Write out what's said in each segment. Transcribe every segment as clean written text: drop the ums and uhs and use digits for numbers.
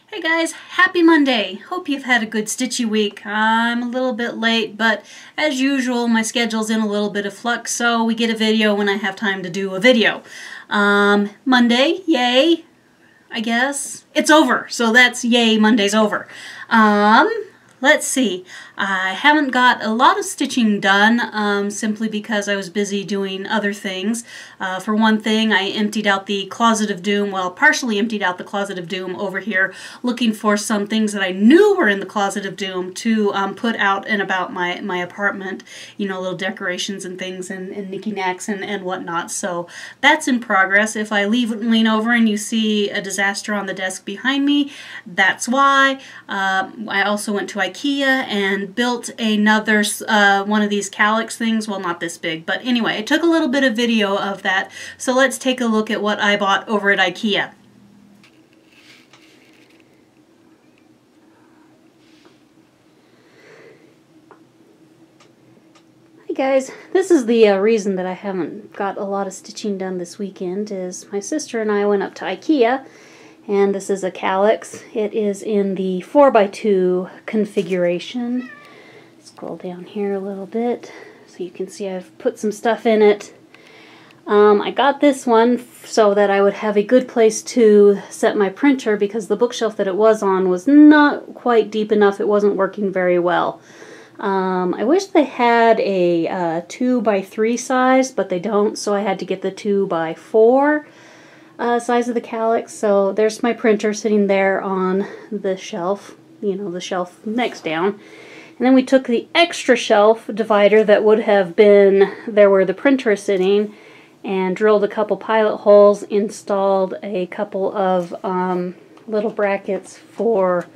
Hey guys, happy Monday. Hope you've had a good stitchy week. I'm a little bit late, but as usual, my schedule's in a little bit of flux, so we get a video when I have time to do a video. Monday, yay, I guess. It's over, so that's yay, Monday's over. Let's see. I haven't got a lot of stitching done simply because I was busy doing other things. For one thing, I emptied out the Closet of Doom, well, partially emptied out the Closet of Doom over here, looking for some things that I knew were in the Closet of Doom to put out and about my apartment, you know, little decorations and things and knicky-knacks and whatnot. So that's in progress. If I lean over and you see a disaster on the desk behind me, that's why. I also went to IKEA and built another one of these Kallax things. Well, not this big, but anyway, I took a little bit of video of that. So let's take a look at what I bought over at IKEA. Hi guys, this is the reason that I haven't got a lot of stitching done this weekend is my sister and I went up to IKEA. And this is a Kallax. It is in the 4x2 configuration. Scroll down here a little bit so you can see I've put some stuff in it. I got this one so that I would have a good place to set my printer because the bookshelf that it was on was not quite deep enough. It wasn't working very well. I wish they had a 2x3 size, but they don't, so I had to get the 2x4 size of the Kallax. So there's my printer sitting there on the shelf, you know, the shelf next down. And then we took the extra shelf divider that would have been there where the printer is sitting and drilled a couple pilot holes, installed a couple of little brackets for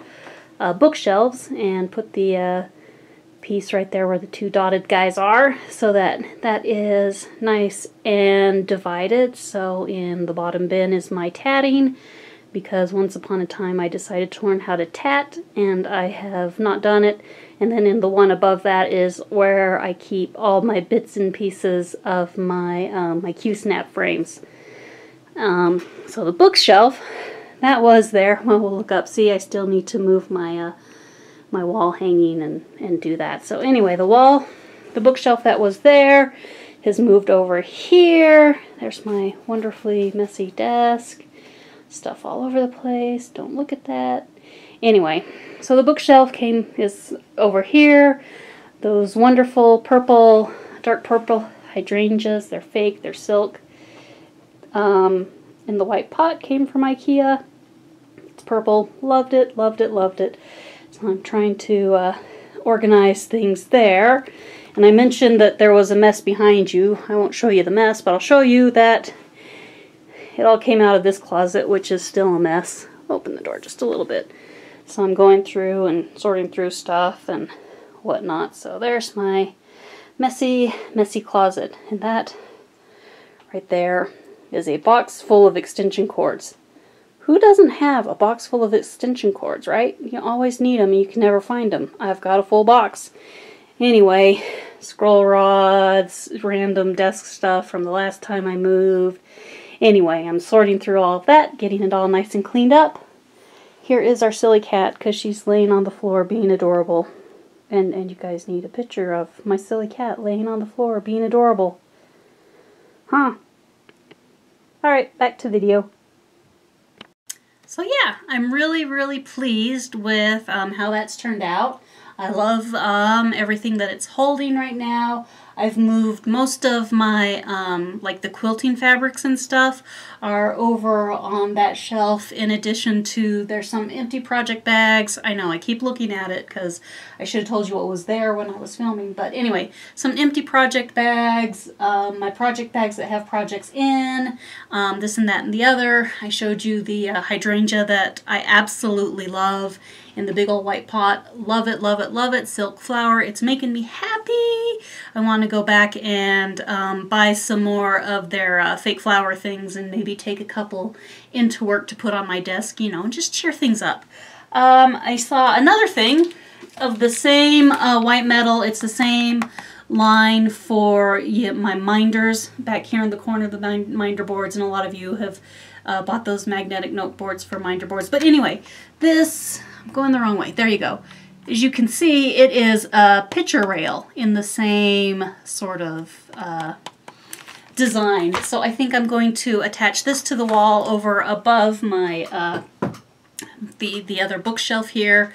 bookshelves, and put the piece right there where the two dotted guys are so that that is nice and divided. So in the bottom bin is my tatting because once upon a time I decided to learn how to tat and I have not done it. And then in the one above that is where I keep all my bits and pieces of my my Q-snap frames. So the bookshelf that was there. Well, we'll look up. See, I still need to move my my wall hanging and do that. So anyway, the bookshelf that was there has moved over here. There's my wonderfully messy desk. Stuff all over the place. Don't look at that. Anyway, so the bookshelf is over here. Those wonderful purple, dark purple hydrangeas. They're fake. They're silk. And the white pot came from IKEA. It's purple. Loved it, loved it, loved it. So I'm trying to organize things there. And I mentioned that there was a mess behind you. I won't show you the mess, but I'll show you that it all came out of this closet, which is still a mess. Open the door just a little bit. So I'm going through and sorting through stuff and whatnot. So there's my messy, messy closet. And that right there is a box full of extension cords. Who doesn't have a box full of extension cords, right? You always need them and you can never find them. I've got a full box. Anyway, scroll rods, random desk stuff from the last time I moved. Anyway, I'm sorting through all of that, getting it all nice and cleaned up. Here is our silly cat because she's laying on the floor being adorable. And you guys need a picture of my silly cat laying on the floor being adorable. Huh. Alright, back to video. So yeah, I'm really, really pleased with how that's turned out. I love everything that it's holding right now. I've moved most of my, like the quilting fabrics and stuff are over on that shelf. In addition to, there's some empty project bags. I know, I keep looking at it because I should have told you what was there when I was filming. But anyway, some empty project bags, my project bags that have projects in, this and that and the other. I showed you the hydrangea that I absolutely love in the big old white pot. Love it, love it, love it. Silk flower. It's making me happy. I want to go back and buy some more of their fake flower things and maybe take a couple into work to put on my desk, you know, and just cheer things up. I saw another thing of the same white metal. It's the same line for my minders back here in the corner of the minder boards, and a lot of you have Bought those magnetic note boards for minder boards. But anyway, this, I'm going the wrong way. There you go. As you can see, it is a picture rail in the same sort of design. So I think I'm going to attach this to the wall over above my the other bookshelf here.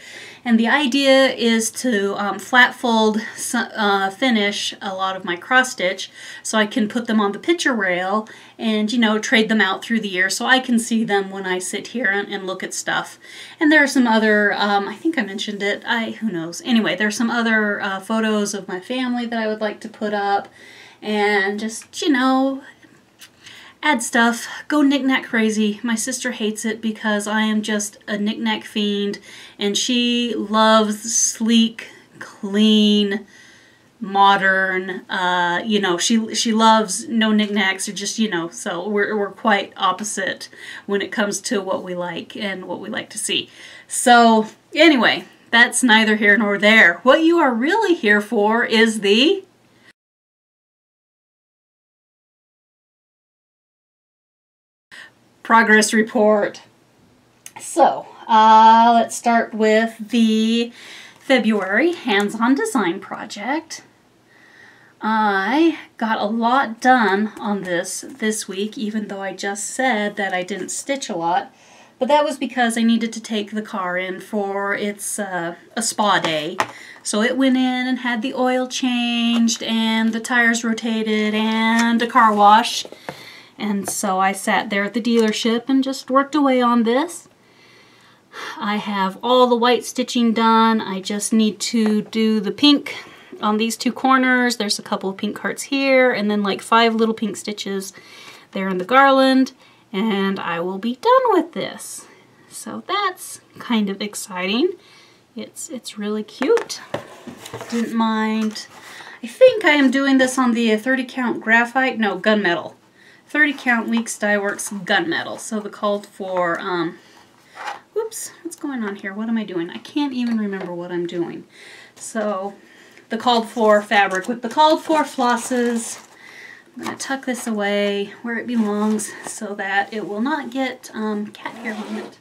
And the idea is to flat fold finish a lot of my cross stitch so I can put them on the picture rail and, you know, trade them out through the year so I can see them when I sit here and look at stuff. And there are some other, I think I mentioned it, who knows. Anyway, there's some other photos of my family that I would like to put up and just, you know, add stuff, go knick-knack crazy. My sister hates it because I am just a knick-knack fiend, and she loves sleek, clean, modern, you know, she loves no knick-knacks, or just, you know, so we're quite opposite when it comes to what we like and what we like to see. So anyway, that's neither here nor there. What you are really here for is the progress report. So let's start with the February hands-on design project. I got a lot done on this week, even though I just said that I didn't stitch a lot, but that was because I needed to take the car in for its a spa day. So it went in and had the oil changed and the tires rotated and a car wash. And so I sat there at the dealership and just worked away on this. I have all the white stitching done. I just need to do the pink on these two corners. There's a couple of pink hearts here and then like 5 little pink stitches there in the garland. And I will be done with this. So that's kind of exciting. It's really cute. Didn't mind. I think I am doing this on the 30 count graphite, no, gunmetal. 30 count Weeks Dye Works gunmetal. So the called for, whoops, what's going on here? What am I doing? I can't even remember what I'm doing. So the called for fabric with the called for flosses. I'm going to tuck this away where it belongs so that it will not get cat hair on it.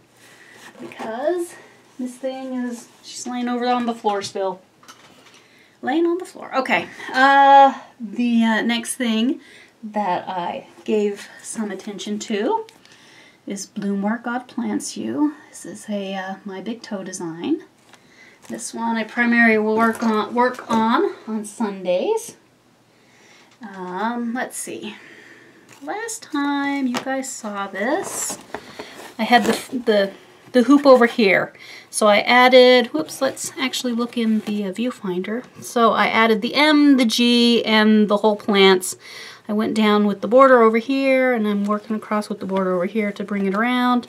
Because this thing is, she's laying over on the floor still. Laying on the floor. Okay. The next thing that I gave some attention to is Bloom Where God Plants You. This is a my big toe design. This one I primarily will work on Sundays. Let's see. Last time you guys saw this, I had the hoop over here. So I added, whoops, let's actually look in the viewfinder. So I added the M, the G, and the whole plants. I went down with the border over here, and I'm working across with the border over here to bring it around.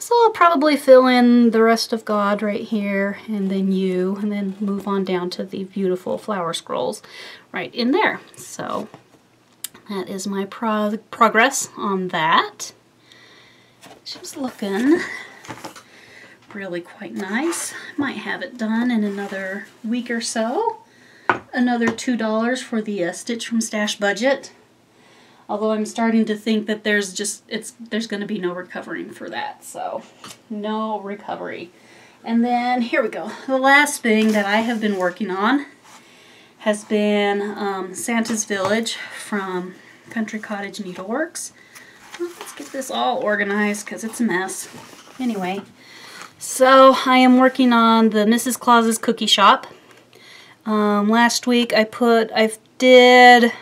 So I'll probably fill in the rest of God right here, and then you, and then move on down to the beautiful flower scrolls right in there. So that is my progress on that. She's looking really quite nice. Might have it done in another week or so. Another $2 for the Stitch from Stash budget. Although I'm starting to think that there's going to be no recovering for that. So, no recovery. And then, here we go. The last thing that I have been working on has been Santa's Village from Country Cottage Needleworks. Well, let's get this all organized because it's a mess. Anyway, so I am working on the Mrs. Claus's Cookie Shop. Last week I did,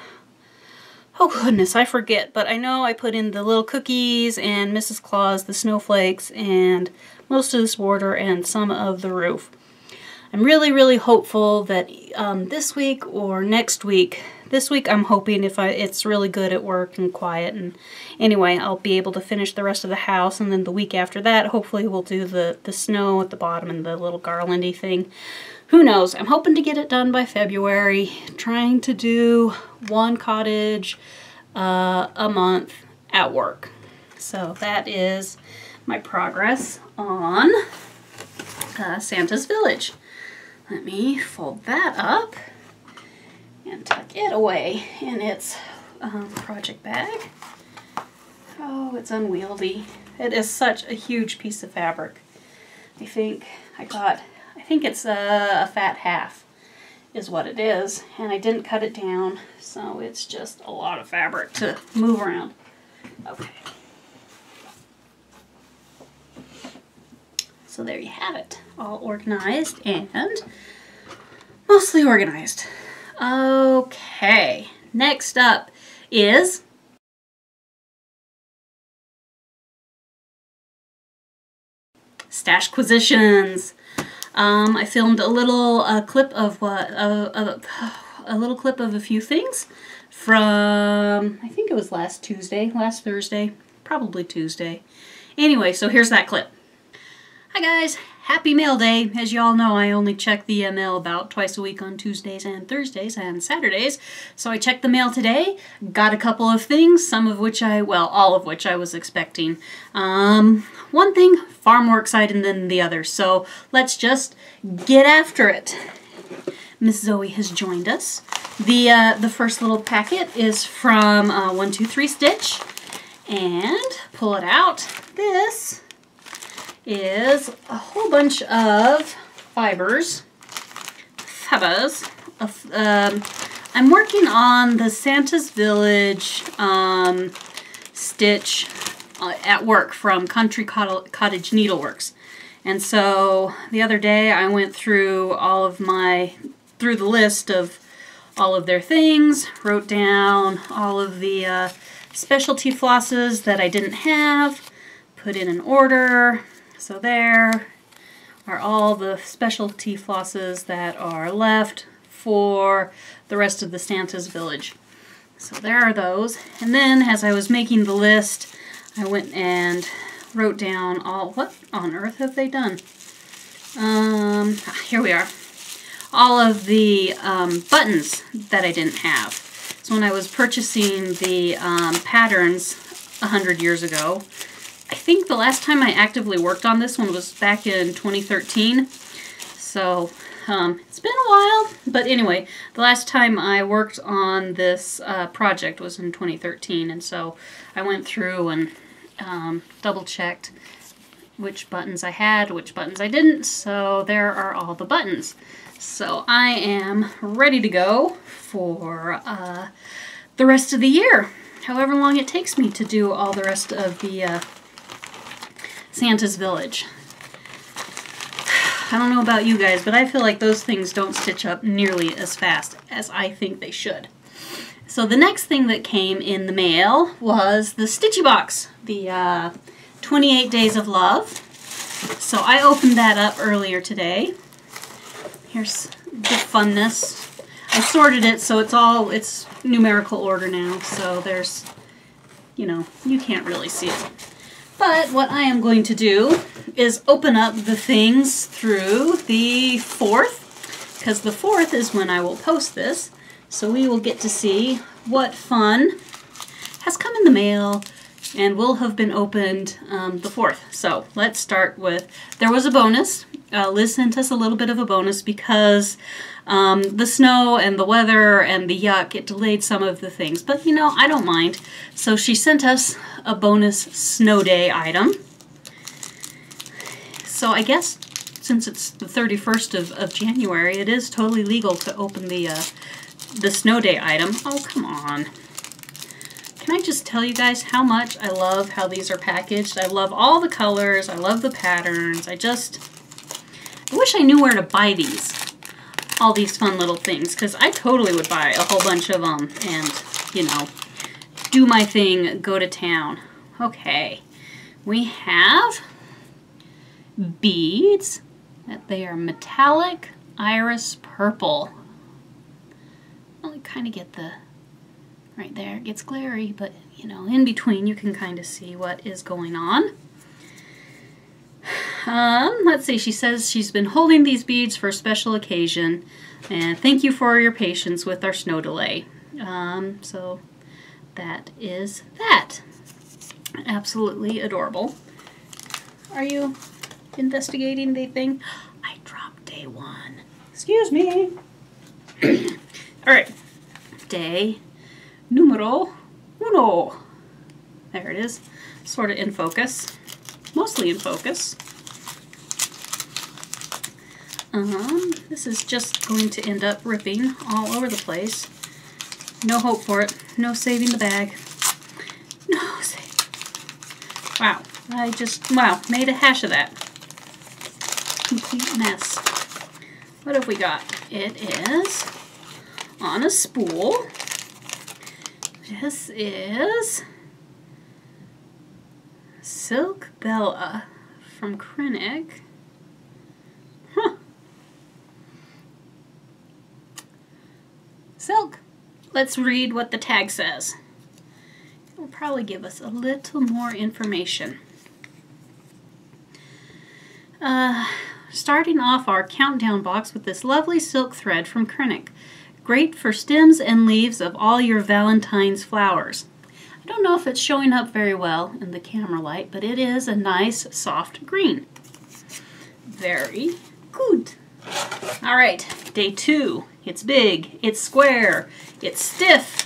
oh goodness, I forget, but I know I put in the little cookies and Mrs. Claus, the snowflakes, and most of this border and some of the roof. I'm really, really hopeful that this week or next week, this week I'm hoping if it's really good at work and quiet, and anyway, I'll be able to finish the rest of the house, and then the week after that, hopefully we'll do the snow at the bottom and the little garlandy thing. Who knows? I'm hoping to get it done by February, trying to do one cottage a month at work. So that is my progress on Santa's Village. Let me fold that up and tuck it away in its project bag. Oh, it's unwieldy. It is such a huge piece of fabric. I think it's a fat half is what it is, and I didn't cut it down, so it's just a lot of fabric to move around. Okay. So there you have it, all organized and mostly organized. Okay, next up is Stashquisitions. I filmed a little clip of a few things from, I think it was last Thursday, probably Tuesday. Anyway, so here's that clip. Hi guys, happy mail day. As you all know, I only check the mail about twice a week on Tuesdays and Thursdays and Saturdays. So I checked the mail today, got a couple of things, all of which I was expecting. One thing far more exciting than the other, so let's just get after it. Miss Zoe has joined us. The first little packet is from 123 Stitch, and pull it out. This is a whole bunch of fibers. I'm working on the Santa's Village stitch at work from Cottage Needleworks. And so the other day I went through the list of all of their things, wrote down all of the specialty flosses that I didn't have, put in an order. So there are all the specialty flosses that are left for the rest of the Santa's Village. So there are those. And then as I was making the list, I went and wrote down what on earth have they done? Here we are. All of the buttons that I didn't have. So when I was purchasing the patterns 100 years ago, I think the last time I actively worked on this one was back in 2013. So it's been a while, but anyway, the last time I worked on this project was in 2013, and so I went through and double checked which buttons I had, which buttons I didn't. So there are all the buttons. So I am ready to go for the rest of the year, however long it takes me to do all the rest of the Santa's Village. I don't know about you guys, but I feel like those things don't stitch up nearly as fast as I think they should. So the next thing that came in the mail was the Stitchy Box, the 28 Days of Love. So I opened that up earlier today. Here's the funness. I sorted it so it's numerical order now, so there's, you can't really see it. But what I am going to do is open up the things through the 4th, because the 4th is when I will post this. So we will get to see what fun has come in the mail and will have been opened the 4th. So let's start with, there was a bonus. Liz sent us a little bit of a bonus because the snow and the weather and the yuck, it delayed some of the things. But I don't mind. So she sent us a bonus snow day item. So I guess since it's the 31st of January, it is totally legal to open the snow day item. Oh, come on. Can I just tell you guys how much I love how these are packaged? I love all the colors. I love the patterns. I wish I knew where to buy these. All these fun little things, because I totally would buy a whole bunch of them and, do my thing, go to town. Okay, we have beads. They are metallic iris purple. Well, kind of get the, right there, it gets glary, but, in between you can kind of see what is going on. Let's see, she says she's been holding these beads for a special occasion, and thank you for your patience with our snow delay. So that is that. Absolutely adorable. Are you investigating the thing? I dropped day 1. Excuse me. Alright. Day numero uno. There it is. Sort of in focus. Mostly in focus. This is just going to end up ripping all over the place. No hope for it. No saving the bag. No saving. Wow. Wow, made a hash of that. Complete mess. What have we got? It is on a spool. This is Silk Bella from Krennic. Huh. Silk. Let's read what the tag says. It will probably give us a little more information. Starting off our countdown box with this lovely silk thread from Krennic. Great for stems and leaves of all your Valentine's flowers. I don't know if it's showing up very well in the camera light, but it is a nice soft green. Very good. All right, day 2. It's big, it's square, it's stiff.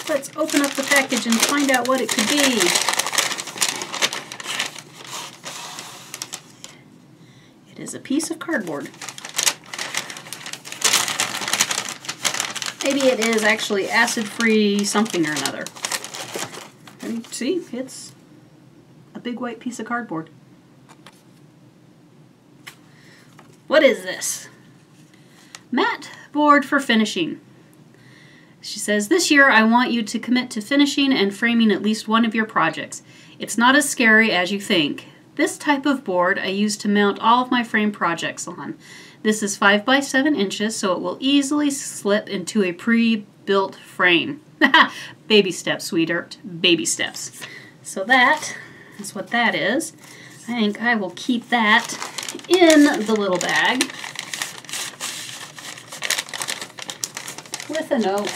Let's open up the package and find out what it could be. It is a piece of cardboard. Maybe it is actually acid-free something or another. And see, it's a big white piece of cardboard. What is this? Matte board for finishing. She says, this year I want you to commit to finishing and framing at least one of your projects. It's not as scary as you think. This type of board I use to mount all of my frame projects on. This is 5 by 7 inches, so it will easily slip into a pre-built frame. Baby steps, sweetheart. Baby steps. So that is what that is. I think I will keep that in the little bag with a note.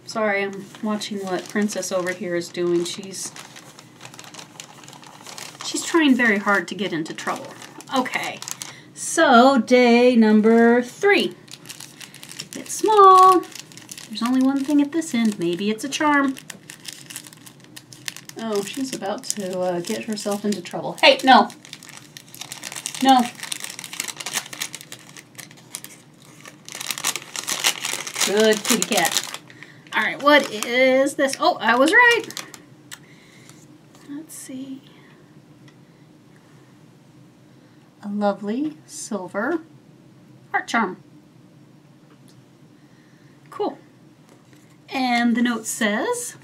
Sorry, I'm watching what Princess over here is doing. She's trying very hard to get into trouble. Okay, so day number 3. It's small. There's only one thing at this end. Maybe it's a charm. Oh, she's about to get herself into trouble. Hey, no. No. Good kitty cat. All right, what is this? Oh, I was right. Let's see. A lovely silver heart charm. Cool. And the note says,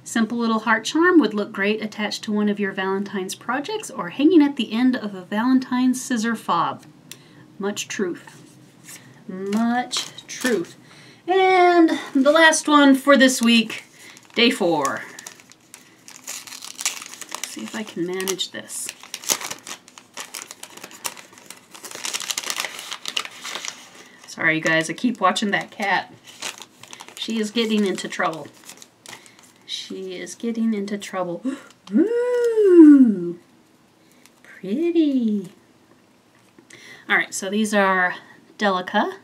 simple little heart charm would look great attached to one of your Valentine's projects or hanging at the end of a Valentine's scissor fob. Much truth. Much truth. And the last one for this week, day 4. Let's see if I can manage this. Sorry, you guys, I keep watching that cat. She is getting into trouble. She is getting into trouble. Ooh, pretty. All right, so these are Delica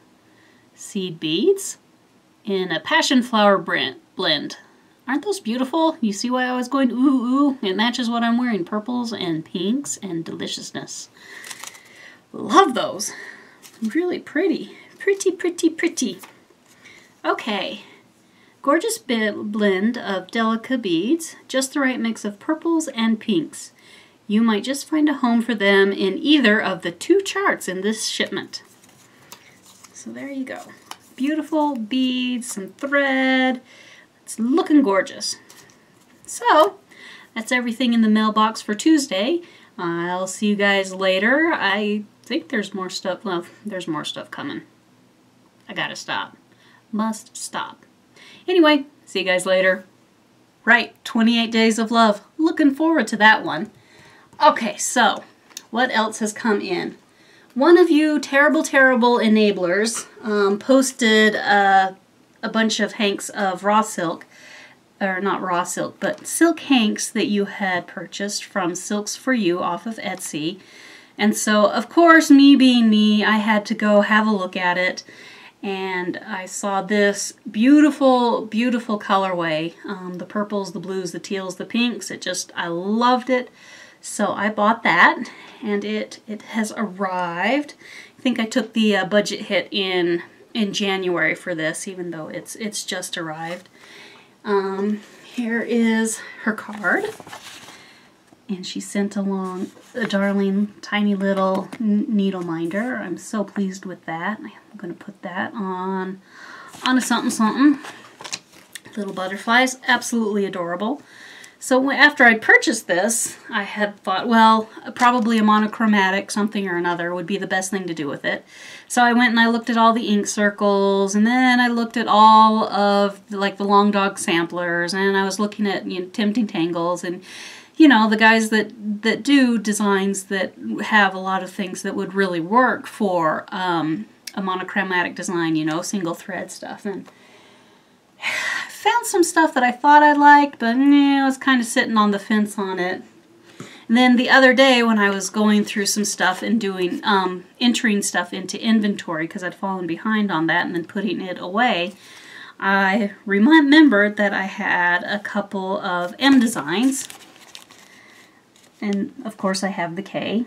seed beads in a passion flower blend. Aren't those beautiful? You see why I was going ooh, ooh? It matches what I'm wearing, purples and pinks and deliciousness. Love those. Really pretty. Pretty, pretty, pretty. Okay. Gorgeous blend of Delica beads. Just the right mix of purples and pinks. You might just find a home for them in either of the 2 charts in this shipment. So there you go. Beautiful beads, some thread. It's looking gorgeous. So, that's everything in the mailbox for Tuesday. I'll see you guys later. I think there's more stuff. Well, there's more stuff coming. I gotta stop. Must stop. Anyway, see you guys later. Right, 28 Days of Love. Looking forward to that one. Okay, so what else has come in? One of you terrible, terrible enablers posted a bunch of hanks of raw silk, or not raw silk, but silk hanks that you had purchased from Silks For You off of Etsy. And so, of course, me being me, I had to go have a look at it. and I saw this beautiful, beautiful colorway. The purples, the blues, the teals, the pinks. I loved it. So I bought that, and it has arrived. I think I took the budget hit in January for this, even though it's just arrived. Here is her card. And she sent along a darling tiny little needle minder. I'm so pleased with that. I'm going to put that on a something something. Little butterflies, absolutely adorable. So after I purchased this, I had thought, well, probably a monochromatic something or another would be the best thing to do with it. So I went and I looked at all the ink circles, and then I looked at all of the Long Dog samplers, and I was looking at Tempting Tangles, and the guys that do designs that have a lot of things that would really work for a monochromatic design, single thread stuff. And I found some stuff that I thought I liked, but I was kind of sitting on the fence on it. And then the other day when I was going through some stuff and doing, entering stuff into inventory because I'd fallen behind on that and then putting it away, I remembered that I had a couple of M designs. And of course I have the K.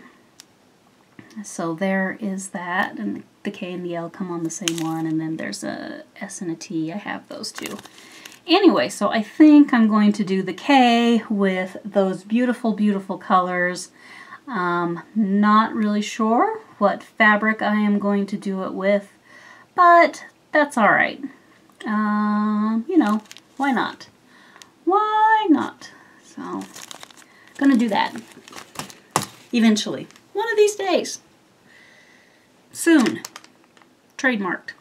So there is that, and the K and the L come on the same one, and then there's a S and a T. I have those too. Anyway, so I think I'm going to do the K with those beautiful, beautiful colors. Not really sure what fabric I am going to do it with, but that's all right. Why not? Why not? So gonna do that eventually, one of these days, soon, trademarked.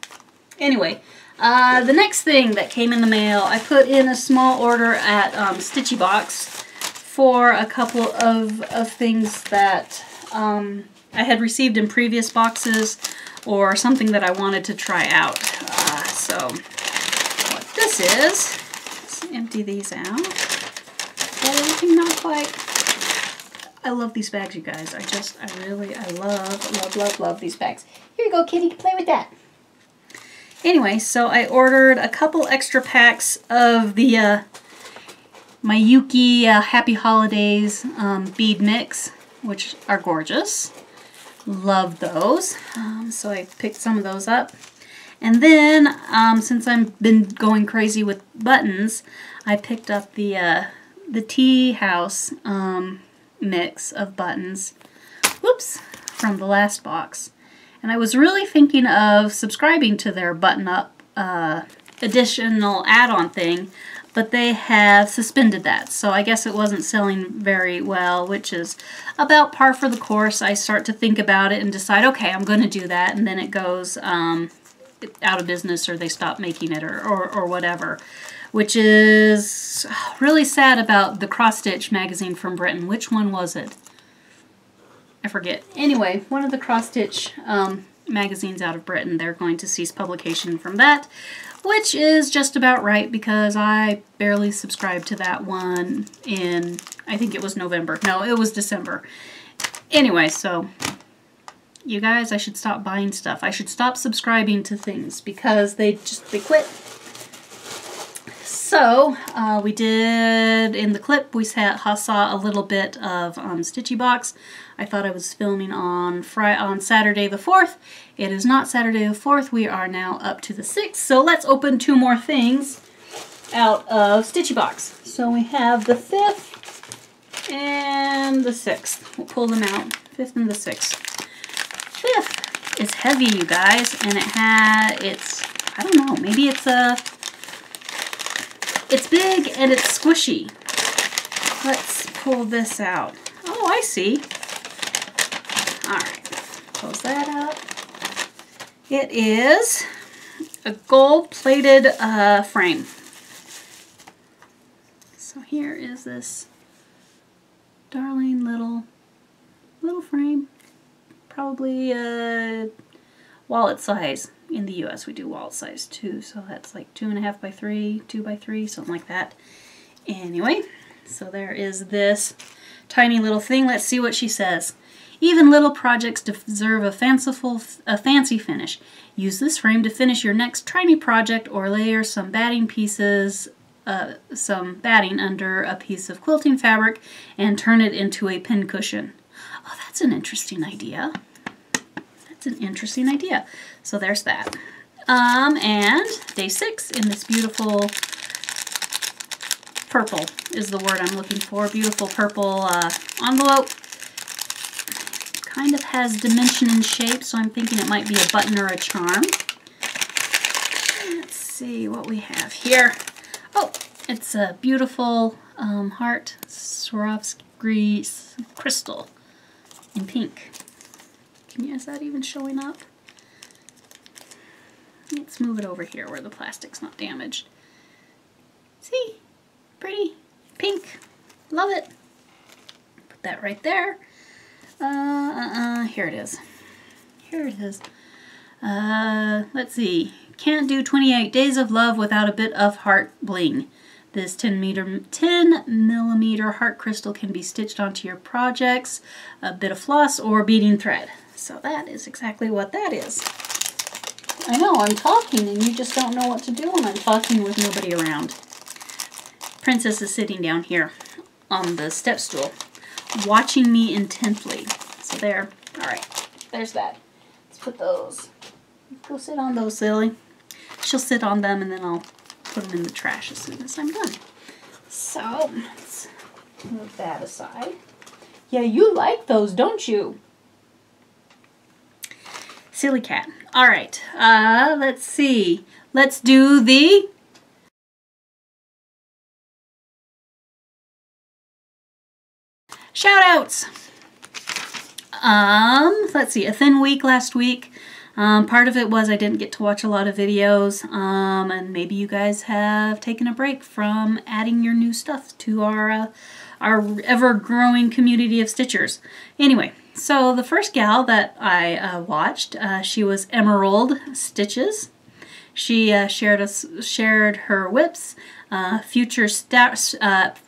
Anyway, the next thing that came in the mail, I put in a small order at Stitchy Box for a couple of things that I had received in previous boxes, or something that I wanted to try out. So what this is, let's empty these out. Everything not quite. I love these bags, you guys. I love these bags. Here you go, kitty. Play with that. Anyway, so I ordered a couple extra packs of the my Yuki Happy Holidays bead mix, which are gorgeous. Love those. So I picked some of those up. And then, since I've been going crazy with buttons, I picked up the Tea House mix of buttons, whoops, from the last box. And I was really thinking of subscribing to their button-up additional add-on thing, but they have suspended that. So I guess it wasn't selling very well, which is about par for the course. I start to think about it and decide, okay, I'm going to do that, and then it goes out of business, or they stop making it, or whatever. Which is really sad about the cross-stitch magazine from Britain. Which one was it? I forget. Anyway, one of the cross-stitch magazines out of Britain, they're going to cease publication from that, which is just about right because I barely subscribed to that one in, I think it was November. No, it was December. Anyway, so you guys, I should stop buying stuff. I should stop subscribing to things because they quit. So, we did, in the clip, we saw a little bit of Stitchy Box. I thought I was filming on Saturday the 4th. It is not Saturday the 4th. We are now up to the 6th. So let's open two more things out of Stitchy Box. So we have the 5th and the 6th. We'll pull them out. 5th and the 6th. 5th is heavy, you guys, and it's, I don't know, maybe it's big and it's squishy. Let's pull this out. Oh, I see. Alright, close that up. It is a gold-plated frame. So here is this darling little frame. Probably wallet size. In the US we do wallet size too, so that's like 2.5 by 3, 2 by 3, something like that. Anyway, so there is this tiny little thing. Let's see what she says. Even little projects deserve a fancy finish. Use this frame to finish your next tiny project or layer some batting under a piece of quilting fabric and turn it into a pincushion. Oh, that's an interesting idea. That's an interesting idea. So there's that. And day 6 in this beautiful purple is the word I'm looking for. Beautiful purple envelope. Kind of has dimension and shape, so I'm thinking it might be a button or a charm. Let's see what we have here. Oh, it's a beautiful heart Swarovski crystal in pink. Is that even showing up? Let's move it over here where the plastic's not damaged. See? Pretty. Pink. Love it. Put that right there. Here it is. Here it is. Let's see. Can't do 28 Days of Love without a bit of heart bling. This 10 millimeter heart crystal can be stitched onto your projects, a bit of floss, or beading thread. So that is exactly what that is. I know, I'm talking and you just don't know what to do when I'm talking with nobody around. Princess is sitting down here on the step stool, watching me intently. So there. Alright, there's that. Let's put those. Go sit on those, Silly. She'll sit on them and then I'll put them in the trash as soon as I'm done. So, let's move that aside. Yeah, you like those, don't you? Silly cat. Alright, let's see. Let's do the shout-outs. Let's see, a thin week last week. Part of it was I didn't get to watch a lot of videos, and maybe you guys have taken a break from adding your new stuff to our ever-growing community of stitchers. Anyway, so the first gal that I watched, she was Emerald Stitches. She shared her whips, future starts,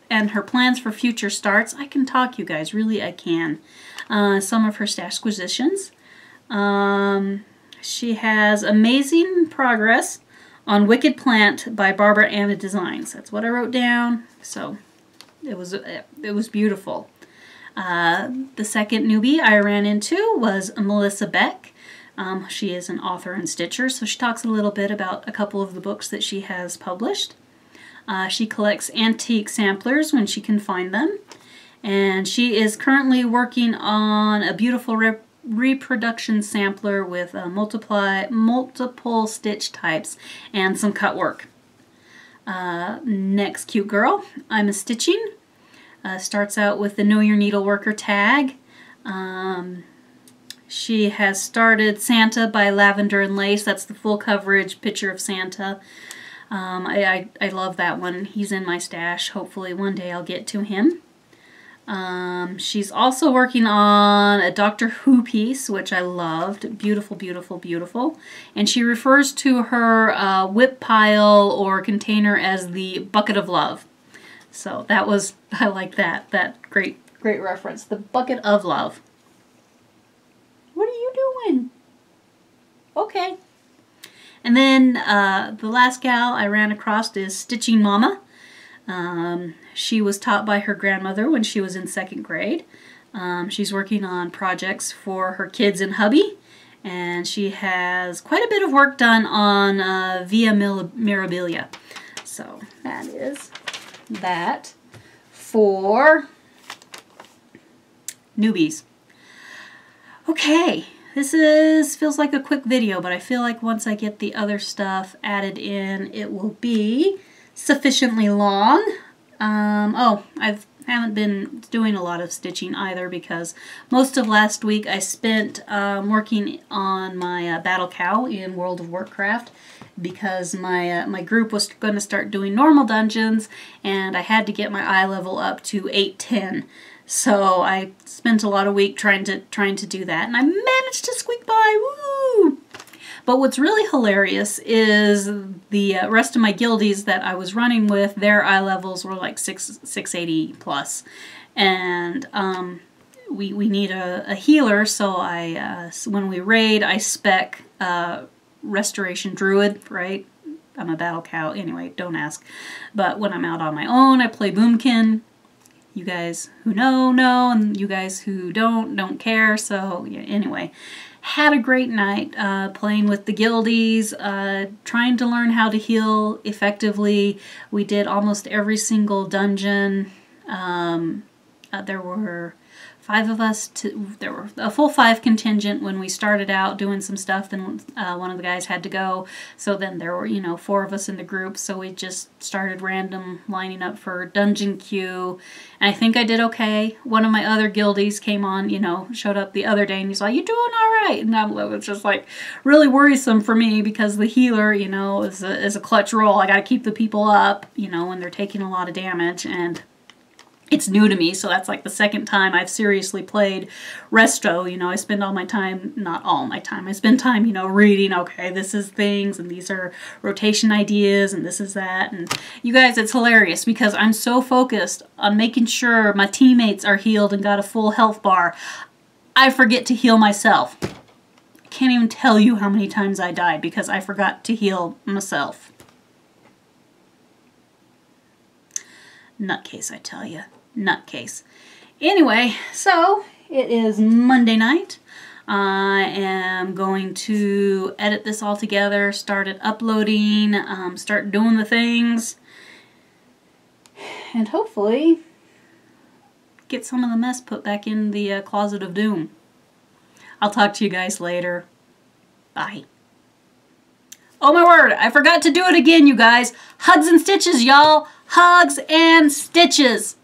and her plans for future starts. I can talk, you guys. Really, I can. Some of her stashquisitions. She has Amazing Progress on Wicked Plant by Barbara Anna Designs. That's what I wrote down. So it was beautiful. The second newbie I ran into was Melissa Beck. She is an author and stitcher, so she talks a little bit about a couple of the books that she has published. She collects antique samplers when she can find them, and she is currently working on a beautiful reproduction sampler with multiple stitch types and some cut work. Next cute girl, I'm a Stitching. Starts out with the Know Your Needleworker tag. She has started Santa by Lavender and Lace. That's the full coverage picture of Santa. I love that one. He's in my stash. Hopefully one day I'll get to him. She's also working on a Doctor Who piece, which I loved. Beautiful, beautiful, beautiful. And she refers to her whip pile or container as the bucket of love. So that was, I like that. That great reference. The bucket of love. What are you doing? Okay. And then the last gal I ran across is Stitching Mama. She was taught by her grandmother when she was in 2nd grade. She's working on projects for her kids and hubby, and she has quite a bit of work done on Via Mirabilia. So that is that for newbies. Okay, this feels like a quick video, but I feel like once I get the other stuff added in, it will be sufficiently long. I haven't been doing a lot of stitching either because most of last week I spent working on my Battle Cow in World of Warcraft because my group was going to start doing normal dungeons and I had to get my eye level up to 810. So I spent a lot of week trying to do that, and I managed to squeak by. Woo! But what's really hilarious is the rest of my guildies that I was running with, their eye levels were like 680 plus. And we need a healer, so when we raid, I spec Restoration Druid, right? I'm a battle cow. Anyway, don't ask. But when I'm out on my own, I play Boomkin. You guys who know, and you guys who don't care. So yeah, anyway, had a great night playing with the guildies, trying to learn how to heal effectively. We did almost every single dungeon. There were 5 of us. There were a full 5 contingent when we started out doing some stuff. Then one of the guys had to go. So then there were, 4 of us in the group. So we just started random lining up for dungeon queue. And I think I did okay. One of my other guildies came on, showed up the other day and he's like, "You doing all right?" And it was just like really worrisome for me because the healer, is a clutch role. I got to keep the people up, when they're taking a lot of damage. And it's new to me, so that's like the second time I've seriously played Resto. I spend all my time, not all my time, I spend time, reading, okay, this is things, and these are rotation ideas, and this is that. And you guys, it's hilarious because I'm so focused on making sure my teammates are healed and got a full health bar, I forget to heal myself. I can't even tell you how many times I died because I forgot to heal myself. Nutcase, I tell you. Nutcase. Anyway, so it is Monday night. I am going to edit this all together, start it uploading, start doing the things, and hopefully get some of the mess put back in the closet of doom. I'll talk to you guys later. Bye. Oh my word, I forgot to do it again, you guys. Hugs and stitches, y'all. Hugs and stitches.